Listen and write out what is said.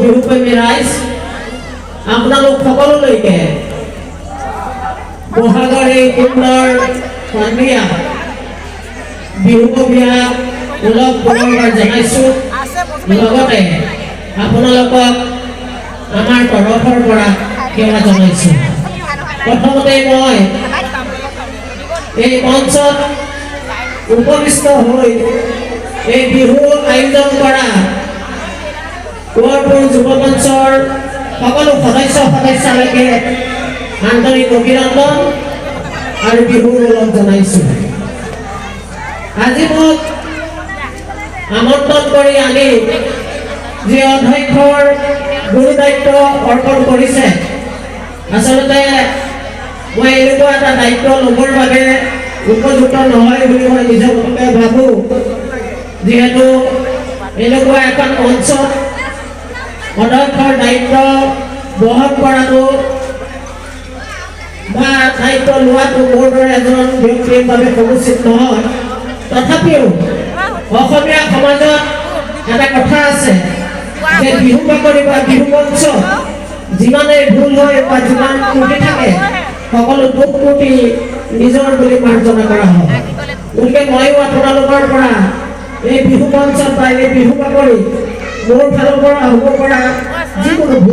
বিহুপ্ৰেমী ৰাইজ আপোনালোক সকলোলৈকে বহাগৰ এই সুন্দৰ সন্ধিয়া বিহুকীয়া ওলগ পুনৰবাৰ জনাইছোঁ। লগতে আপোনালোকক আমাৰ তৰফৰ পৰা সেৱা জনাইছোঁ। প্ৰথমতে মই এই মঞ্চত উপবিষ্ট হৈ এই বিহু আয়োজন কৰা কোঁৱৰপুৰ যুৱ মঞ্চৰ সকলো সদস্যলৈকে আন্তৰিক অভিনন্দন আৰু বিহুৰ ওলগ জনাইছোঁ। আজি মোক আমন্ত্ৰণ কৰি আনি যি অধ্যক্ষৰ গুৰু দায়িত্ব অৰ্পণ কৰিছে, আচলতে মই এনেকুৱা এটা দায়িত্ব ল'বৰ বাবে উপযুক্ত নহয় বুলি মই নিজকে ভাবোঁ। যিহেতু এনেকুৱা এখন মঞ্চত অধ্যক্ষৰ দায়িত্ব বহন কৰাটো বা দায়িত্ব লোৱাটো মোৰ দৰে এজন ব্যক্তিৰ বাবে অনুচিত নহয়। তথাপিও অসমীয়া সমাজত এটা কথা আছে যে বিহু বাকৰি বা বিহু মঞ্চ যিমানেই ভুল হয় বা যিমান ত্ৰুটি থাকে সকলো দুখ ত্ৰুটি নিজৰ বুলি মাৰ্জনা কৰা হয়। গতিকে ময়ো আপোনালোকৰ পৰা এই বিহু মঞ্চত বা এই বিহু বাকৰি মোৰ ফালৰ পৰা হ'ব পৰা যিকোনো